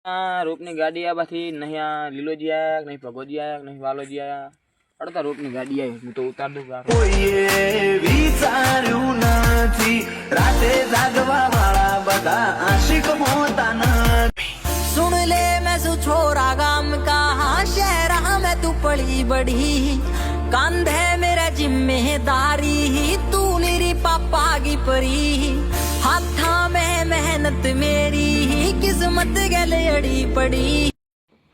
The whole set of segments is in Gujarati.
રૂપની ગાડી આવાથી નહીં આ લીલોજી આયા નહીં ભગોજી આયા નહીં વાલોજી આયા અડતા રૂપની ગાડી આવી હું તો ઉતાર દઉં કોઈએ વિચાર્યું નથી રાતે જાગવા વાળા બધા આશિક હોતા નથી सुन ले मैं सु छोरा गाम का हाँ शहर में तू पली बड़ी कंधे मेरा जिम्मेदारी तू मेरी पापा की परी हाथा में मेहनत मेरी किस्मत गले अड़ी पड़ी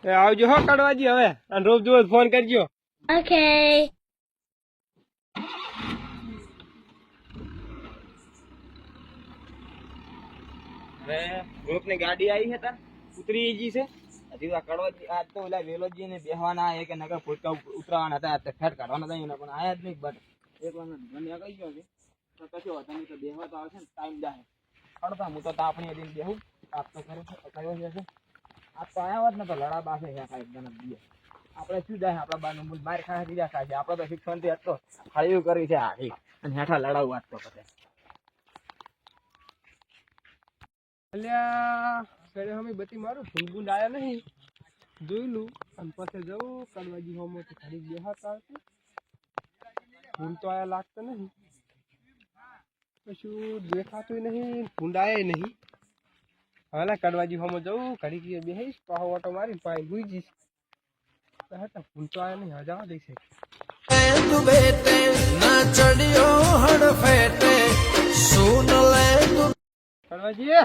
આવજો હો કડવાજી હવે અને રોજ રોજ ફોન કરજો. ઓકે. હવે ગ્રુપની ગાડી આવી છે તાર ઉતરી ગઈ છે હજી આ કડવાજી આજ તો ઓલા વેલોજી ને બેહવાના આયા કે નગર ફોટકા ઉતરવાના હતા આ ફેટ કાઢવાના હતા એના પણ આયા જ નહીં બટ એક વાર મને કહી ગયો છે તો કશો હતા નહીં તો બેહવા તો આવશે ને ટાઈમ જાય અડતા હું તો તાપણી દિન બેહું આપ તો ખરો કયો છે આ તો આયા હોત ને તો લડા બાસે છે સાહેબ જનમ દીએ આપણે શું જાય આપણા બાનું મૂળ માર ખાય બીજા ખાય છે આપણે તો શિક્ષણથી હતો હળિયું કરી છે હારી અને હેઠા લડાવું વાત તો પછી અલ્યા ઘરે અમે બધી મારું ભૂંડ આયા નહીં જોઈલું અને પછી જવું કડવાજી હોમો તો ખાલી બેહાતા હતી ભૂંડ તો આયા લાગતા નહીં કશું દેખાતું નહીં ભૂંડ આયા નહીં હવે કડવાજી હોમો જવું ઘડી ગયે બેહીશ પાહો ઓટો મારી પાઈ ગુઈ જઈશ હતા ભૂંડ તો આયા નહીં હજાવા દઈશે તું બેટે ના ચડ્યો હડ ફેટે સુન લે તું કડવાજી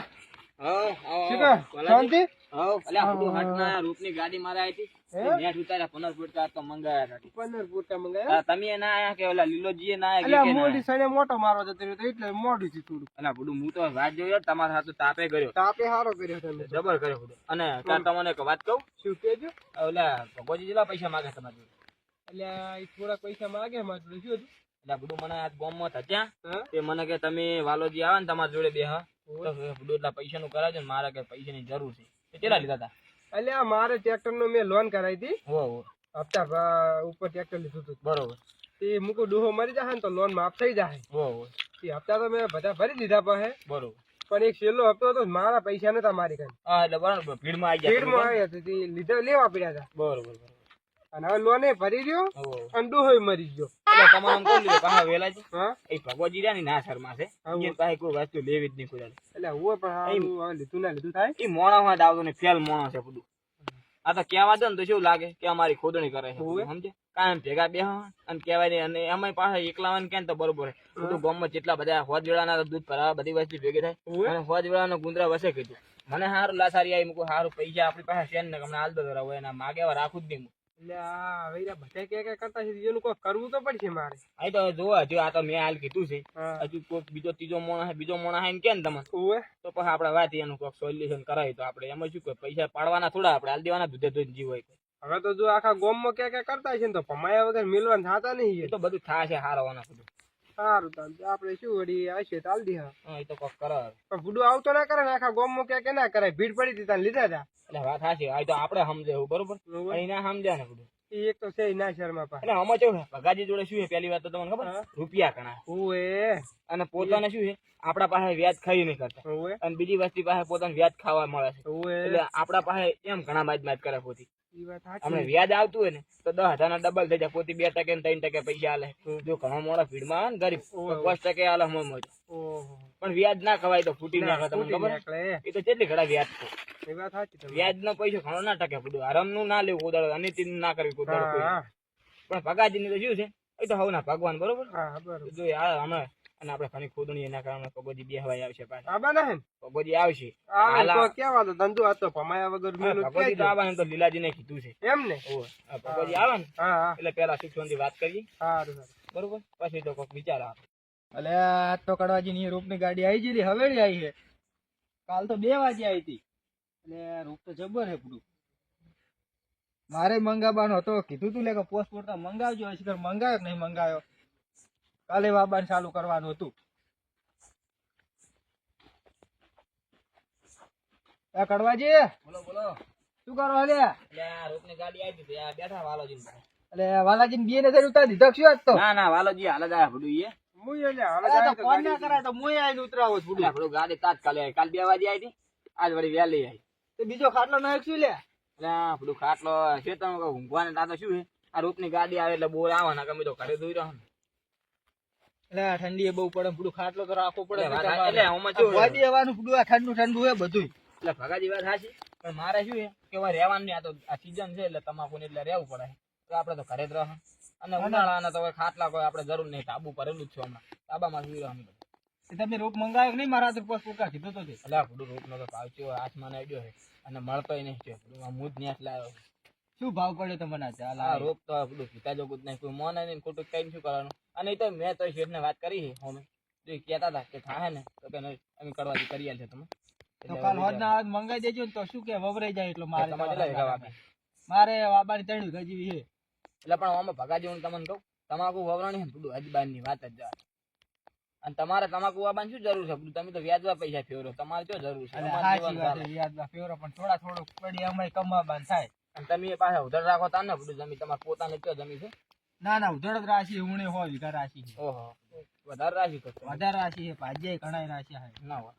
શું કહો? શાંતિ? રૂપની ગાડી મારા આવી હતી નેટ ઉતાર્યા 15 ફૂટ તો મંગાયા હતા 15 ફૂટા મંગાયા તમે ના આયા કે ઓલા લીલોજી ના અલ્યા આયા મોડી સણે મોટો મારો જતો રહ્યો તો એટલે મોડું છે થોડું. અલા બુડું હું તો વાત જોયો તમારા હાથ તાપે કર્યો તાપે હારો કર્યો તમે તો. જબર કર્યો બુડું અને ત્યાં તમને એક વાત કહું શું કેજો? ઓલા ભગવજી જેટલા પૈસા માંગે તમારે અલ્યા ઈ થોડા પૈસા માંગે મારે જોડે. શું હતું? એટલે બુડું મને આજ બોમ્બમાં થયા હા? તે મને કે તમે વાલોજી આવે ને તમારા જોડે બે હા તો બુડું એટલા પૈસા નું કરાવજો ને મારે કે પૈસાની જરૂર છે તે કેટલા લીધા હતા અલ્યા મારે ટ્રેક્ટર નો મેં લોન કરાવી હતી હો હપ્તા ઉપર ટ્રેક્ટર લીધું હતું બરોબર તે મૂકો ડોહો મરી જાય ને તો લોન માફ થઈ જાય. હો તે હપ્તા તો મેં બધા ભરી દીધા પાસે બરોબર પણ એક છેલ્લો હપ્તો હતો મારા પૈસા નતા મારી કઈ હા એટલે બરાબર ભીડમાં આવી ગયા ભીડમાં આવ્યા હતા તે લીધા લેવા પડ્યા હતા બરોબર અને હવે લોને ભરી રહ્યો હો અને ડોહો મરી ગયો. એટલે તમારે કોણ લીધું પાછા વેલાજી હા એ ભગવજી રહ્યા ને ના શર્મા છે એ પાસે કોઈ વસ્તુ લેવી જ નહીં કોઈ એટલે હું પણ હારું હવે લીધું ના લીધું થાય. એ મોણા આવતો ને ફેલ મોણા છે બધું આ તો કહેવા દો ને તો શું લાગે કે અમારી ખોદણી કરે છે સમજે કાયમ ભેગા બે અને કહેવાય નહીં અને એમાં પાછા એકલા કે તો બરોબર બધું ગામમાં જેટલા બધા હોજવેળાના દૂધ ભરાવા બધી વસ્તુ ભેગી થાય અને હોજવેળાનો ગુંદરા વસે કીધું મને સારું લાસારી આવી મૂકું સારું પૈસા આપણી પાસે છે ને હમણાં હાલ દો હોય એના માગે રાખું જ નહીં એટલે આ હવે બધા કે કરતા છે એનું કોઈ કરવું તો પડશે મારે. આ તો જોવા હજુ આ તો મેં હાલ કીધું છે હા. હજુ કોઈક બીજો મોણા હે કે ને તમે ઓવે તો પછી આપડે વાત એનું કોઈક સોલ્યુશન કરાવી તો આપડે એમાં શું કોઈ પૈસા પાડવાના થોડા આપડે હાલ દેવાના દૂધે દૂધ જીવ હોય હવે તો જો આખા ગામમાં કે કરતા છે ને તો ભમાયા વગર મિલવાન થતા નહીં. એ તો બધું થાય છે હારવાના બધું સારું તાન આપણે શું વળી આવશે તાલ દી. હા એ તો કોક કરે પણ ભૂડું આવતો ના કરે ને આખા ગામમાં કે ના કરે ભીડ પડી હતી તાન લીધા હતા. એટલે વાત સાચી આ તો આપડે સમજે એવું બરોબર અહીં ના સમજ્યા ને બધું ઈ એક તો છે ના શર્મા પા. એટલે આમાં કેવું છે ભગાજી જોડે શું છે પેલી વાત તો તમને ખબર રૂપિયા ઘણા ઓએ અને પોતાને શું છે આપડા પાસે વ્યાજ ખાઈ નહીં કરતા ઓએ અને બીજી વસ્તી પાસે પોતાને વ્યાજ ખાવા મળે છે ઓએ એટલે આપડા પાસે એમ ઘણા માજ કરે પોતી ઈ વાત સાચી. હમણાં વ્યાજ આવતું હોય ને તો 10,000 ના ડબલ થઈ જાય પોતી 2% ને 3% પૈસા આલે જો ઘણા મોડા ભીડમાં આવે ને ગરીબ 5% આલે મોજ ઓહો પણ વ્યાજ ના ખવાય તો ફૂટી ના ખવાય તમને ખબર એટલે એ તો કેટલી ઘણા વ્યાજ છે એ વાત સાચી તમારી. વ્યાજ નો પૈસો ઘણો ના ટકે બધું આરામ નું ના લેવું કોદાળો અનિતિ ના કરવી કોદાળો કોઈ હા પણ ભગાજી ની તો શું છે એ તો હવે ના ભગવાન બરોબર હા બરોબર. જો આ હમણાં અને આપણે ઘણી ખોદણી એના કારણે પગોજી બે હવાઈ આવશે પાછા આબા ના હે ને? પગોજી આવશે આ તો કેવા તો ધંધો હતો ભમાયા વગર મેલું પગોજી તો આવવાનું તો લીલાજી ને કીધું છે એમ ને. પગોજી આવે ને હા હા એટલે પેલા શિક્ષણ થી વાત કરીએ સારું સારું. બરોબર પછી તો કોઈક વિચાર આવે એટલે આજ તો કડવાજી ની રૂપની ગાડી આવી ગયેલી હવેળી આવી છે. કાલ તો 2 વાગે આવી હતી એટલે રૂપ તો જબર હે પૂરું. મારે મંગાવવાનો હતો કીધું તું લે કે પોસ્ટપોર્ટ મંગાવજો હશે મંગાવ્યો કે નહીં મંગાવ્યો. કાલે વાબાને ચાલુ કરવાનું હતું. કડવાજી બોલો બોલો શું કરવા લે? એટલે આ રૂપની ગાડી આવી હતી આ બેઠા વાલોજી એટલે વાલાજી ને 2 નજર ઉતારી દીધા શું આજ તો? ના ના વાલોજી હાલ જ આયા ભડું એ મુય એટલે હાલ અરે જાય તો તો ફોન ના ગાડી કરાય તો મુય આઈને ઉતરાવો છું. ભડું ગાડી તાત્કાલિક આવી કાલ 2 વાગે આવી હતી આજ વળી વહેલી આવી તે બીજો ખાટલો નાખ્યું લે એટલે આ બધું ખાટલો છે તો ઊંઘવાને તા તો શું છે આ રૂપની ગાડી આવે એટલે બોર આવે ને ગમે તો ઘરે દોઈ રહ્યો ને એટલે આ ઠંડી બહુ પડે બધું ખાટલો તો રાખવો પડે એટલે આમાં કેવું છે? વાડી આવવાનું બધું આ ઠંડુ ઠંડુ હે બધું એટલે ભગાજી વાત સાચી પણ મારે શું છે કે હવે રહેવાનું નહીં. આ તો આ સીઝન છે એટલે તમાકુ એટલે રહેવું પડે તો આપણે તો ઘરે જ રહો અને ઉનાળાના તો હવે ખાટલા કોઈ આપણે જરૂર નહીં. તાબુ ભરેલું જ છે હમણાં તાબામાં સુઈ રહ્યો અમે. તમે રોપ મંગાવ્યો કે નહીં મારા હાથે પોસ પોકા કીધું તો તે એટલે આ બધું રોપનો તો ભાવ ચેવો આસમાન આવ્યો છે અને મળતોય નહીં છે. બધું આ મુજ ન્યાસ લાવ્યો છે. શું ભાવ પડ્યો તમને ચાલ આ રોપ તો બધું સીતા જોગું જ નહીં. કોઈ મોને નહીં ખોટું કઈ શું કરવાનું. અને એ તો મેં તો શેઠને વાત કરી છે હોમે જો એ કહેતા હતા કે થાય ને તો કે નહીં, અમે કરવાથી કરી આલ છે તમે તો કાલ હોદના હાથ મંગાઈ દેજો ને તો શું કે વવરાઈ જાય એટલો મારે તમારે કેટલા વીઘા વાપી? મારે વાબાની 3 વીઘા જેવી છે એટલે પણ આમાં ભગાજી હું તમને કહું તમાકુ વાવરાણી છે ને બધું અજબાની વાત જ જાય. અને તમારે તમાકુ વાવવાની શું જરૂર છે? બધું તમે તો વ્યાજવા પૈસા ફેરવો, તમારે શું જરૂર છે? અને અમારે સાચી જીવન વાત ચાલે. છે વ્યાજમાં ફેરો પણ થોડા થોડું પડી અમાય કમાવાનું થાય અને તમે એ પાછા ઉધાર રાખો તાર ને બધું જમીન તમારે પોતાને કયો જમીન છે? ના ના ઉધડ જ રાશિ ઉણે હોય વીઘા રાશિ છે ઓહો વધારે રાશિ કરતો વધારે રાશિ છે ભાજ્ય ઘણા રાશિ છે ના હોય.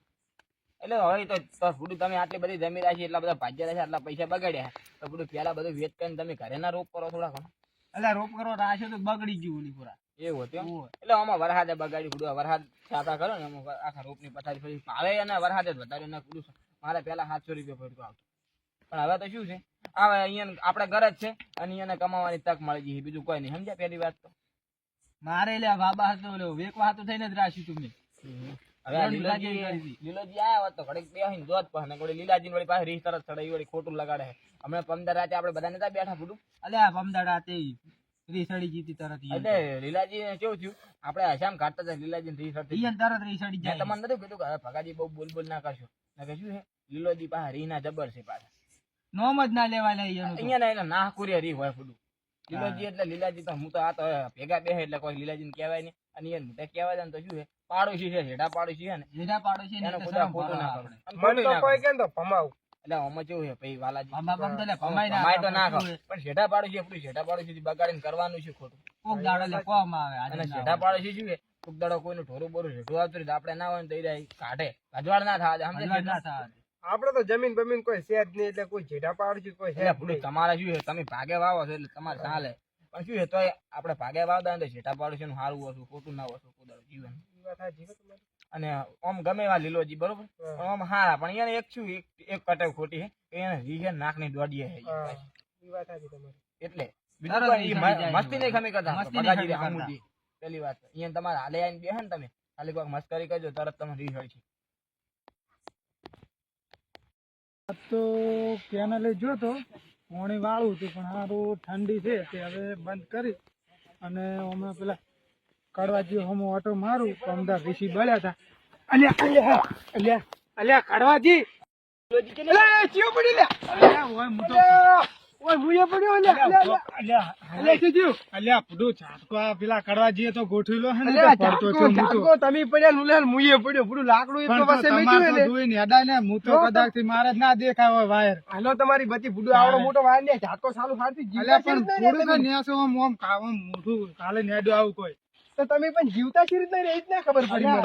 એટલે હવે તો બધું તમે આટલી બધી જમીન રાશિ એટલા બધા ભાજ્યા રાશિ આટલા પૈસા બગાડ્યા તો બધું પેલા બધું વેચ કરીને તમે ઘરે ના રોપ કરો થોડા ઘણો એટલે રોપ કરો રાશિ તો બગડી ગયું ઓલી પૂરા એવું હતું એમ? ઓય. એટલે આમાં વરસાદે બગાડ્યું બધું. વરસાદ છાપા કરો ને આમાં આખા રોપની પથારી ફરી ભાવે અને વરસાદે જ વધારે ના બધું. મારે પેલા 700 રૂપિયા પડતું આવતું પણ હવે તો શું છે હવે અહીંયા આપણે ઘર જ છે અને અહીંયા કમાવાની તક મળી ગઈ બીજું કોઈ નહીં. સમજ્યા પેલી વાત તો? મારે એટલે આ બાબા હતો ઓલો વેકવા હતો થઈને જ રાશિ તમે હવે આ લીલોજી આયા હોત તો ઘડીક બેહીને જોત પણ ને વળી લીલાજી વળી પાસે રીસ તરત ચડાઈ વળી ખોટું લગાડે છે. હમણાં 15 રાતે આપણે બધા નતા બેઠા બધું અલે આ પમદાડા તે રીસડી જીતી તરત એટલે લીલાજી કેવું થયું આપણે હશામ કાઢતા હતા લીલાજી રીસ ચડતી ઈયન તરત રીસડી મેં જાય તમને નથી કીધું કે હવે ભગાજી બહુ બોલ ના કરશો ને કે શું છે લીલોજી પાસે રી ના જબર છે પાછા નોમ જ ના લેવા લે ઈયનું તો. અહીંયા ના ના કુરિયા રી હોય બધું. લીલોજી એટલે લીલાજી તો હું તો આ તો ભેગા બેહે એટલે કોઈ લીલાજીને કહેવાય નહીં અને એને મોઢે કહેવાય ને તો શું છે પાડોશી છે હેડા પાડોશી છે ને જેડા પાડોશી ને એનો તો ખુદા શરમ ખોટું ના ભરાવા કરો. આપણે. અને ખોટું ના કરો. કેમ તો ભમાવ એટલે આમાં કેવું છે ભાઈ વાલાજી ભમા ભમ તો લે ભમાય ના ભમાય તો ના આપણે ખાવ શું પણ શેઠા પાડોશી આપણું શેઠા પાડોશી બગાડીને કરવાનું છે ખોટું. કોક દાડો લે કોમ આવે આજે અને ના શેઠા આવે. પાડોશી શું છે કોક દાડો કોઈનું ઢોરું બોરું શેઠું આવતું રહે તો આપણે ના હોય ને તો એ કાઢે અજવાળ ના થાય અજવાળ ના થાય. આપડે તો જમીન બમીન કોઈ છે જ નહીં એટલે કોઈ જેઠા પાડશે કોઈ છે એટલે જ ભૂલું નહીં. તમારે શું છે તમે ભાગે વાવો છો એટલે તમારે ચાલે પણ શું છે તોય આપણે ભાગે વાવતા હોય ને તો શેઠા પાડોશી નું સારું હતું ખોટું ના હતું કોદાળો જીવન. ઈ વાત સાચી હો તમારી. અને આમ ગમે એવા લીલોજી બરોબર પણ આમ હારા પણ એને એક શું એક કટક ખોટી છે કે એને રીહે નાકની દોડીએ છે હા, ઈ વાત સાચી તમારી. એટલે બીજું તરત કોઈ ઈ રીસાઈ જાય મસ્તી નહીં ખમી કરતા મસ્તી નહીં ભગાજી ખમી હામું કરતા. દી. પેલી વાત અહીંયા તમારે હાલે આવીને બેહે ને તમે ખાલી કોઈક મસ્કરી કરજો તરત તમે રીહળ છે. તો કેનાલે જોતો પાણી વાળું હતું પણ સારું ઠંડી છે તે હવે બંધ કરી અને અમે પેલા કડવાજી હમ ઓટો મારું તો અમદાવાદ ઋષિ બળ્યા હતા અલ્યા અલ્યા અલ્યા અલ્યા કડવાજી અલ્યા ચિયો પડી લે અલ્યા ઓય મુતો ઓય મુયે પડ્યો અલ્યા અલ્યા અલ્યા અલ્યા શું થયું અલ્યા પૂડું ઝાટકો આ પેલા કડવાજીએ તો ગોઠવેલો હે ને તે પડતો છે મુતો તમે પડ્યા નુલેલ મુયે પડ્યો પૂરું લાકડું એ તો પણ વસે તમારે મેચ્યું તો ને જોઈને હેડા ને હું તો કદાચ થી મારે જ ના દેખાય હોય વાયર હાલો તમારી બધી બુડો આવડો મોટો વાયર ને ઝાટકો ચાલુ ફાડતી અલ્યા જીવતા પણ શી રીતના થોડું રહ્યા નેસો આમ આમ કામ મોઢું કાલે નેડો આવું કોઈ તમે? તો તમે પણ જીવતા શી રીતના રહ્યા? એ જ ના ખબર પડી મને.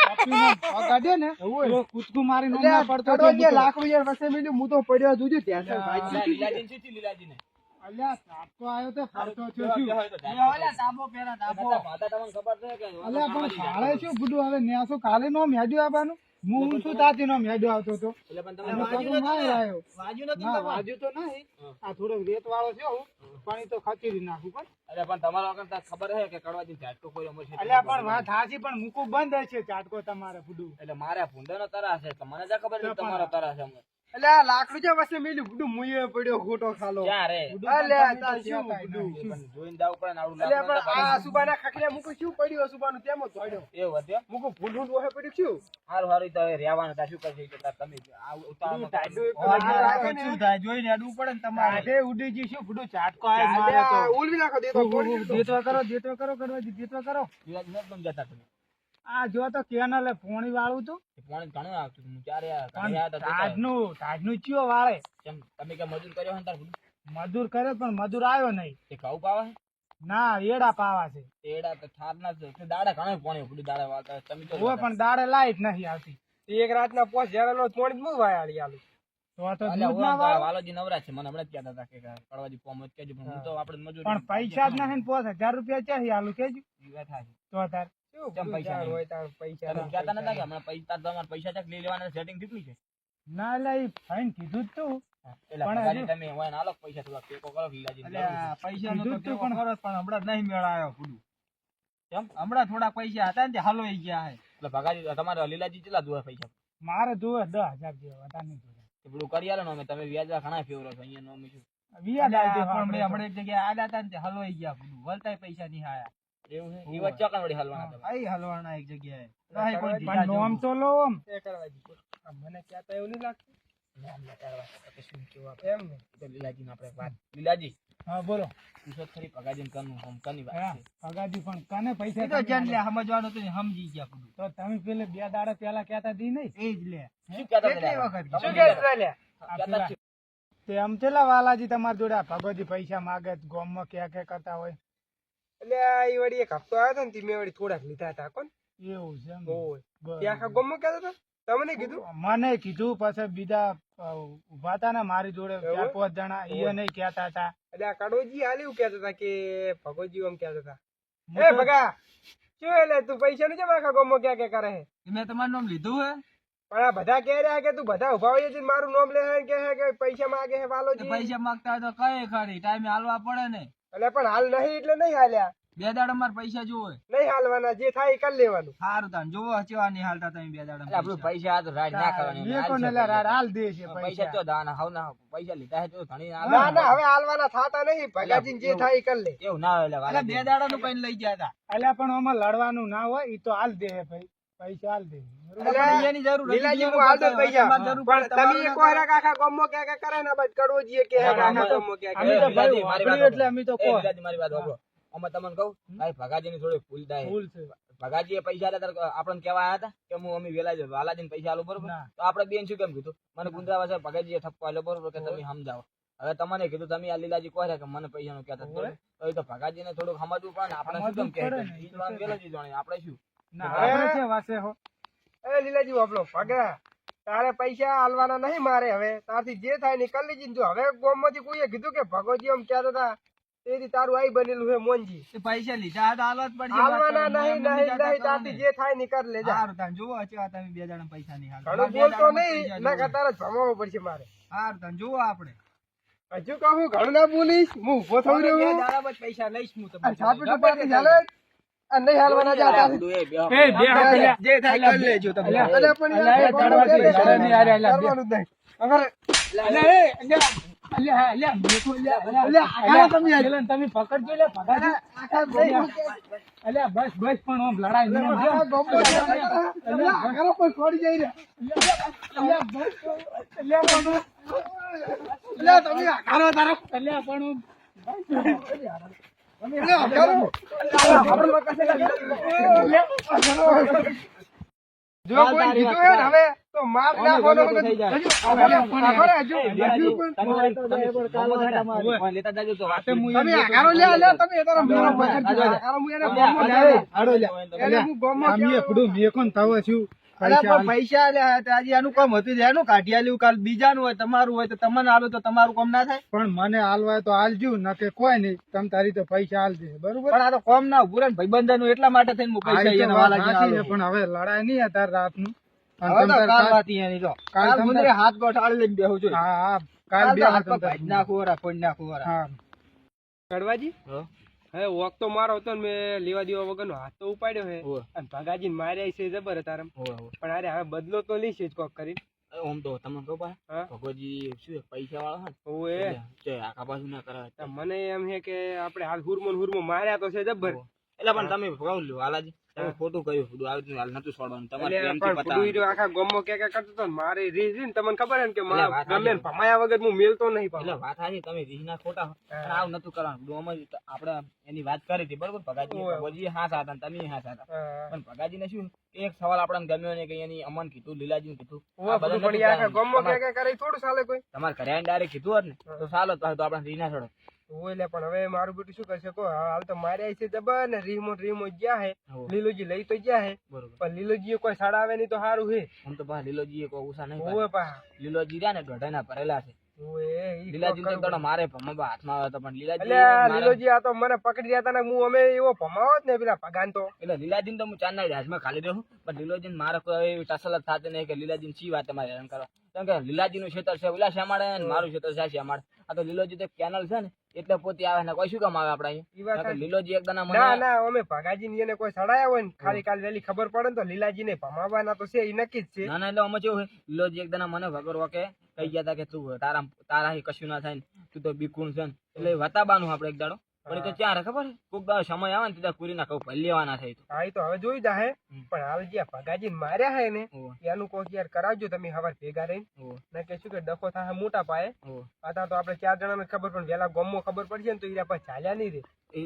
કોપીનો ભાગ કાઢ્યો ને તો કૂદકું મારી નો ના પડતો અલ્યા, તો કડવા લાકડું યાર વસે મેલ્યું હું તો પડ્યો જોજો ત્યાં છે. અલ્યા, લીલાજીને શું થયું લીલાજીને? અલ્યા ઝાટકો આવ્યો તો ફરતો થયો કેવા શું કેવા હોય તો એ ઓલા તાબો પહેરા તાબો. માતા તમને ખબર છે કે અલ્યા પણ ભાડે શું બધું હવે નેસો કાલે નો મેડ્યો આવવાનું હું શું તાતી નો મેડ્યો આવતો તો એટલે પણ તમે એનો પગ માર આવ્યો વાજુ નતું ના તમારે. વાજુ તો નહીં આ થોડોક રેત વાળો છે હું પાણી તો ખચીરી નાખું પણ એટલે પણ તમારા વગર તો ખબર છે કે કડવાજી ઝાટકો કોઈ અમર છે અલ્યા પણ વાત હાચી પણ મૂકું બંધ છે ઝાટકો તમારે ફૂડું એટલે મારે ભૂંડાનો તરાસ છે તો મને જ ખબર છે કે તમારો તરાસ છે અમને. અલ્યા, લાકડું જે વસે મેલ્યું બુડું મુયે પડ્યો ખોટો ખાલો. ક્યાં રે? અલ્યા, તાર શું કહેતા બુડું? નહીં. પણ જોઈને જાવું પડે ને આવડું અલ્યા, લાકડું પણ ના આ સુબાના ખખડ્યા મૂકું શું પડ્યું? સુબાનું તેમ જ ધોડ્યો. એવું હતું એમ? મૂકું ભૂંડું ડોહે પડ્યું શું? હારું હારું તો હવે રહેવાનું તા શું કરશે તો તાર તમે આ ઉતાવળમાં ટાઢું એક કાઢો. વાર રાખે ને. શું થાય જોઈને અડવું પડે ને તમારે. કાઢે ઉડી જી શું ફૂડું ઝાટકો આવ્યો મારે અલ્યા, તો ઉલવી નાખો દેતો ફોડી દીધો. દેતવા કરો કડવાજી દેતવા કરો લીલાજી નથી સમજાતા તમે. આ જો તો કેનાલે પોણી વાળું તું એ પાણી ઘણું આવતું હતું. હું ચારે ઘરે પણ આવ્યા હતા જોતા. તાજનું ચિયો વાળે કેમ તમે કે મજૂર કર્યો હોય ને તાર ભૂંડું? મજૂર કરે પણ મજૂર આવ્યો નહીં તે ઘઉં પાવા છે? ના એડા પાવા છે એડા તો ઠારના જ છે. દાડા ઘણા પાણી ભૂંડું દાડા વાળતા હોય. તમે તો હોય પણ દાડે લાઈટ નથી આવતી એક રાતના પોસ જરેલો પોણી જ હું વાયાળી આલું. તો અલ્યા, દૂધ ના ઓમ તો વાળો વાલોજી નવરા છે મને હમણાં જ કહેતા હતા કે કડવાજી ફોર્મ જ કેજો પણ હું તો આપણે મજૂરી પણ પૈસા જ નહીં 5000 રૂપિયા ચાહી આલું કેજો તો તાર કેમ પૈસા નહીં? હોય તાર પૈસા તમે કહેતા નતા કે હમણાં પૈસા તમારે પૈસા ચેક લઈ લેવાના સેટિંગ થયું છે ના લે ફાઈન કીધું જ તું એટલે પણ ભગાજી હજુ- તમે હોય ને આલો પૈસા થોડા ટેકો કરો લીલાજી અલ્યા પૈસાનો તો કીધું જ ટેકો તું કરો જ, પણ હમણાં જ નહીં મેળાયો પૂરું. કેમ? હમણાં થોડા પૈસા હતા ને તે હાલોઈ ગયા હે. એટલે ભગાજી તમારે લીલાજી કેટલા જોવે પૈસા મારે જોવે 10000 જેવા વધારે નહીં જોવે. તે પેલું કરી આલો ને અમે તમે વ્યાજ ઘણા ફેવરો છો અહીંયા નો અમે શું વ્યાજ આલી અલ્યા, દેવા પણ મેં આપણે હમણાં એક જગ્યાએ આલ્યા હતા ને તે હાલોઈ ગયા પૂરું. વળતાય પૈસા નહીં આયા. એવું છે ઈ વચ્ચે કણ વળી હાલવાના તમે આઈ હલવાના એક જગ્યાએ. રાહી કોઈ પણ ઢીલા નોમ જેવું. તો લો આમ એ કરવાજી મને કહેતા એવું નહીં લાગતું શું કેવું એમ ને આપણે લીલાજી આપણે વાત લીલાજી હા બોલો પૂછો ખરી ભગાજી કનું હોમ કની વાત હા છે ભગાજી પણ કને પૈસા એ તો તમે જેને આલો? સમજવાનું હતું ને સમજી ગયા પૂરું. તો તમે પેલે 2 દાડા પહેલા કહેતા દી નહીં એ જ લે. શું કહેતા કેટલી હતા? વખત તમે શું કહેતા કહેતા લ્યા આ કહેતા પેલા- જ છે. તે આમ ચેલા વાલાજી તમારા જોડે આ ભગવતી પૈસા માગે ગોમમાં ક્યાં કરતા હોય એટલે આ ઈ વળી એક હપ્તો આવ્યો હતો ને તે મેં વળી થોડાક લીધા હતા કોણ એવું છે એમ? ઓય બરાબર. તે આખા ગામમાં કહેતા હતા તમને કીધું મને કીધું પછી બીજા ઉભા હતા ને મારી જોડે એવું? 4-5 જણા એ નહીં કહેતા હતા એટલે આ કડોજી હાલ એવું કહેતા હતા કે ભગોજી એમ કહેતા હતા હું એ તો- ભગા શું એટલે તું પૈસા નું કેમ આખા ગામમાં ક્યાં ક્યાં કરે છે મેં તમારું નામ લીધું હે? પણ આ બધા કહે રહ્યા કે તું બધા ઉભા હોય છે મારું નામ લે છે કે હે કે પૈસા માંગે છે તે વાલોજી પૈસા માંગતા હોય તો કઈ ખરી ટાઈમે હાલવા પડે ને. એટલે પણ હાલ નહીં એટલે નહીં હાલ્યા 2 દાડા મારે પૈસા જોવે. નહીં હાલવાના જે થાય એ કરી લેવાનું સારું તાન જોવો ચેવા નહીં હાલતા તમે 2 દાડા એટલે આપણું પૈસા આ તો રાડ ના કરવાની એ કોને લે રાડ હાલ દે છે પૈસા પૈસા તો દાના હાવ ના પૈસા લીધા છે તો ઘણી ના ના ના હવે હાલવાના થાતા નહીં ભગાજી જે થાય એ કરી લે એવું ના હોય એટલે અરે વાલાજી. 2 દાડા નું કઈ લઈ ગયા હતા. અલ્યા પણ આમાં લડવાનું ના હોય ઈ તો હાલ દે છે ભાઈ પૈસા હાલ દે બરોબર? એટલે એની જરૂર હતી, લીલાજી બીજાનું હું હાલ દઉં કરતા હોય. પૈસા તમારે જરૂર પણ પડે, તમે તમારું એક ના વાર આખા ગામમાં ક્યાં ક્યાં કરે ને બાદ કડવોજીએ કે હા, આખા અમે- ગામમાં ક્યાં અમે ક્યાં તો ભાઈ લીલાજી, મારી વાત વાપર્યું એટલે અમે તો એ કહો લીલાજી, મારી વાત સાંભળો. અમે તમને કહું ભાઈ ભગાજીની થોડી ભૂલ થાય ભૂલ છે ભગાજી એ પૈસા આલ્યા ત્યારે આપણને કેવા આવ્યા હતા કે હું અમે વેલા વાલાજીને પૈસા આલું બરોબર ના. તો આપણે બેન શું કેમ કીધું મને ગુંદરાવા છે ભગાજીએ ઠપકો આલ્યો બરોબર કે તમે સમજાવો હવે તમને કીધું તમે આ લીલાજી કહે કે મને પૈસા નું કહેતા બરોબર તો એ તો ભગાજીને થોડુંક સમજવું પડે ને આપણે શું સમજવું કેમ પડે કહે ને, ઈ તો વેલાજી જાણે આપણે શું ના હવે- આપણે છે વાસે હો એ લીલાજી વાપરો ભગા તારે પૈસા હાલવાના નહીં મારે હવે તારથી જે થાય ને કરી લીધી જો હવે ગામમાંથી કોઈએ કીધું કે ભગોજી એમ કહેતા હતા તેથી તારું આઈ બનેલું છે મોનજી તે પૈસા લીધા હતા, હાલવા જ પડશે. હાલવાના વાત નહીં કરો, નહીં એમ નહીં જાતા તારથી કરો જે થાય ને કરી ને. લેજા સારું તાન જોવો ચેવા તમે 2 દાડા પૈસા નહીં હાલતા. ઘણું મારે 2 બોલતો દાડામાં નહીં પૈસા ના જોવે. તારે ભમાવવું પડશે મારે સારું તાન જોવો આપણે. હજુ કહું ઘણું ના બોલીશ હું ઉભો થઉં હવે 2 રહ્યો દાડામાં જ પૈસા લઈશ હું અને તમારી છાપી પાસે. ટુપાટી ચાલે અને નહીં હાલવાના જા તારે. બધું એ બેહો. એ બે હાથ અલ્યા. જે થાય કરી લેજો તમે. અલ્યા, અલ્યા પણ અલ્યા, યાર, એ કડવાથી લડે નહીં, અલ્યા, અલ્યા, બે. કરવાનું જ નહીં. હવે અલ્યા, એ, અલ્યા, અલ્યા, અલ્યા, મેઠો, અલ્યા, અલ્યા, અલ્યા, પેલાને તમે પકડજો લે ભગાજી. અલ્યા બસ બસ પણ આમ લડાઈ નહીં આમ. આખા ગામમાં અલ્યા, આખા પર છોડી જઈ રહ્યા. અલ્યા બસ અલ્યા પણ અલ્યા, તમે આખા તારો અલ્યા પણ આમ. અલ્યા, આખા. જો કોઈ જીતું હોય ને હવે તો માર નાખવાનો બધું થઈ જાય. અલ્યા, પણ ખબર હજુ લીલાજી, પણ તમે ફોન લેતા જાજો તો વાત તમે આકારો લે અલ્યા, તમે એ તારા મેળો માં કરજો. આકારો હું એને ગામમાં લાવ્યો. આડો લ્યા. એટલે હું ગામમાં આમ એ ક્યાં- ખુદું મેકોન થવો છું અલા, પૈસા પણ પૈસા આલ્યા હતા, આજે આનું કામ હતું તો એનું કાઢી આલ્યું. કાલ બીજાનું હોય તમારું હોય તો તમને આલો તો તમારું કામ ના થાય. પણ મને હાલવાય તો હાલજો ન કે કોઈ નહીં તમ તારી તો પૈસા હાલ દે બરોબર પણ આ તો કામ ના ઉભું રહે ને ભાઈબંધનું, એટલા માટે થઈને હું આ પૈસા તો એને વાત વાલાજીને સાચી છે, આલું. પણ હવે લડાઈ નહીં અત્યારે રાતનું અને હવે તમ તો તાર કાલ કાલ- વાત ઈ એની તો. કાલ કાલ તમ મુંદરે તાર- હાથ ગોઠાળી લઈને બેહું છું. હા હા કાલ કાલ તો બે હાથ તમ પર તાર- ભાઈ નાખું વરા, કોઈ નાખું વરા. હા કડવાજી હો? હવે વોક તો મારો હતો ને મેં લેવા દેવા વગરનો હાથ તો ઉપાડ્યો હે હોવે, અને ભગાજીને માર્યા છે જબર તારમ હોવે, હોવે. પણ અરે હવે બદલો તો લઈશ જ કોક કરીને ઓમ તો તમને કહું પા હા ભગવતજી શું પૈસા વાળા ઓએ છે આખા બાજુ ના કરાવે તો મને એમ છે કે આપણે હાલ હુરમો માર્યા તો છે જબર એટલે પણ તમે કહું લ્યો હાલાજી તમે ખોટું કહ્યું બધું આવી હાલ નતું છોડવાનું તમારે એટલે પ્રેમથી પણ પતાવવાનું. ફૂડું ઈ આખા ગામમાં ક્યાં ક્યાં કરતો હતો ને મારે રીઝ ને તમને ખબર હે ને કે એટલે મારા વાત ગમે ને સાચી. ભમાયા વગર હું મેલતો નહીં એટલે પાછો. વાત સાચી તમે રીહના ખોટા હો. પણ આવું નતું કરવાનું બધું અમે આપણે એની વાત કરી હતી બરોબર ભગાજી હા હતા તમે હા હતા હા. પણ ભગાજીને શું એક સવાલ આપણને ગમ્યો ને કે એની અમન કીધું લીલાજી કીધું ઓવે, આ બધા બધું નતું પણ ઈ આખા કરવાનું. ગામમાં ક્યાં ક્યાં કરે ઈ થોડું ચાલે કોઈ તમારે ઘરે આવીને ડાયરેક્ટ કીધું હોત ને તો ચાલો તો આપણે રીના છોડો હોય લે પણ હવે મારું બેટું શું કરશે કહો હાલ તો માર્યા છે જબર ને રીમો ગયા હે હોવે. લીલોજી લઈ તો ગયા હે બરોબર પણ લીલોજી કોઈ સડાવે નહીં તો સારું હે આમ તો પાછા લીલોજી કોઈ ઉષા નહીં હોવે પાછા. પા લીલોજી રહ્યા ને ગઢાના ભરેલા છે લીલાજી તો થોડા મારે ભમા હાથમાં આવે તો પણ લીલાજી એટલે મારે- લીલોજી આ તો મને પકડી રહ્યા હતા ને હું અમે એવો ભમાવો જ ને પેલા પગાન તો એટલે લીલાજી તો હું ચાંદના હાથમાં ખાલી રહું પણ લીલોજી મારે કોઈ એવી ટસલ જ થતી નહીં કે લીલાજી શી વાત મારે હેરાન કરવા કેમ કે લીલાજી નું ક્ષેત્ર છે ઓલા શ્યામાડે ને મારું ક્ષેત્ર છે શ્યામાડે આ તો લીલોજી તો કેનલ છે ને એટલે પોતે આવે ને કોઈ શું કામ આવે આપડા ઈ વાત અહીંયા લીલોજી એકદમ ના મને ના અમે ભગાજી ની એને કોઈ સડાયા હોય ને ખાલી કાલ વેલી ખબર પડે ને તો લીલાજી ને ભમાવાના તો છે એ નક્કી જ છે ના ના એટલે અમે કેવું હોય લીલોજી એકદમ મને ભગરવા કે કહી ગયા હતા કે તું તારા કશું ના થાય ને તું તો બીકુણ છે ને એટલે વતાબાનું આપડે એક દાડો પણ એ તો ક્યાં રે ખબર કોક દાડો સમય આવે ને ત્યાં પૂરી ના કહું ભલે લેવાના થાય તો હા ઈ તો હવે જોઈ જાહે પણ હાલ જે ભગાજી માર્યા હે ને હોવે, એનું કોક યાર કરાવજો તમે હવાર ભેગા રહીને હોવે, ના કે શું કે ડખો થાય મોટા પાયે હોવે. આતા તો આપણે 4 જણાને ખબર પણ વેલા ગોમમાં ખબર પડશે ને તો ઈરા પાસે ચાલ્યા નહીં રે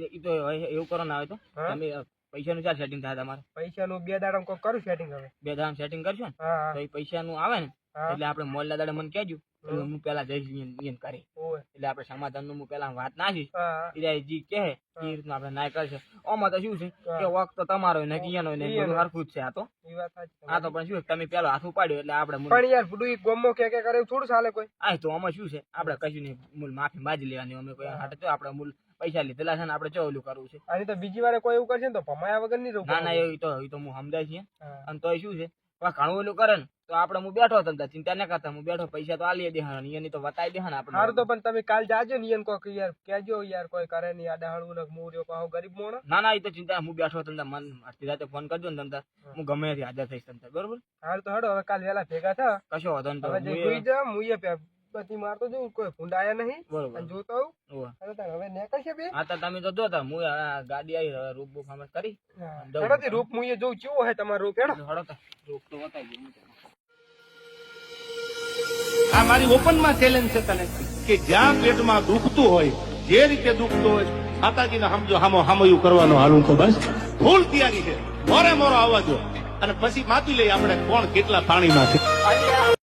એ તો હવે એવું કરો ને આવે તો હા? તમે પૈસાનું ચાર સેટિંગ થાય તમારે પૈસાનું 2 દાડા કોક કરું સેટિંગ હવે બે દામ સેટિંગ કરશો ને હા તો એ પૈસાનું આવે ને હા એટલે આપણે મોલના દાડે મને કહેજો એટલે હું પેલા જઈશ ઈયન કરી હોવે એટલે આપણે સમાધાનનું હું પેલા વાત નાખીશ હા એટલે જી કહે એ રીતનું આપણે નાય કરશે આમાં તો શું છે કે વખત તો તમારો હોય ને કે ઈયાનો હોય ને બધું હરખું જ છે આ તો ઈ વાત સાચી આ તો પણ શું તમે પેલો હાથ ઉપાડ્યો એટલે આપણે મૂળ પણ યાર બુડું ઈ ગોમમાં કે કરે એવું થોડું ચાલે કોઈ આ તો આમાં શું છે આપણે કશું નહીં મૂળ માફી માજી લેવાની અમે કોઈ હાટે તો આપણે મૂળ પૈસા લીધેલા છે ને આપણે ચો ઓલું કરવું છે અને તો બીજી વારે કોઈ એવું કરશે ને તો ભમાયા વગર નહીં રહું ના ના એ તો હું સમજાય છે હા. અને તોય શું છે પણ ઘણું ઓલું કરે ને તો આપણે હું બેઠો હતો ચિંતા ના કરતા હું બેઠો પૈસા તો આલી દે એની તો વતાઈ દે ને આપણે હારું તો પણ તમે કાલ જાજો ને ઈયન કોક યાર કેજો યાર કોઈ કરે નહીં આડા હળવું ને હું રહ્યો પાહો ગરીબ મોણો ના ના એ તો ચિંતા હું બેઠો હતો મન આટલી રાતે ફોન કરજો ને તમતાર હું ગમે ત્યાંથી હાજર થઈશ તમતાર બરોબર હારું તો હડો હવે કાલ વેલા ભેગા થા કશો વાંધો નહીં તો હવે જે હું સુઈ જા હું એ બધી મારતો જોઉં કોઈ ફૂંડાયા નહીં બરોબર અને જોતો આવું હોવે. અને તાર હવે નીકળશે બે હા તો તમે તો જોતા હું આ ગાડી આવી હવે રૂપ બુક અમે કરી જવું. હડોથી રૂપ હું એ જોઉં કેવો હે તમારો રૂપ હેડો હળો તો રૂપ તો બતાવી દઉં. આ મારી ઓપનમાં ચેલેન્જ છે તને કે જ્યાં પેટમાં દુખતું હોય જે રીતે દુખતું હોય માતાજીને સમજો હામયું કરવાનો હાલું તો બસ ફૂલ તૈયારી છે મોરે મોરો આવવા દો અને પછી માપી લઈ આપણે કોણ કેટલા પાણીમાં છે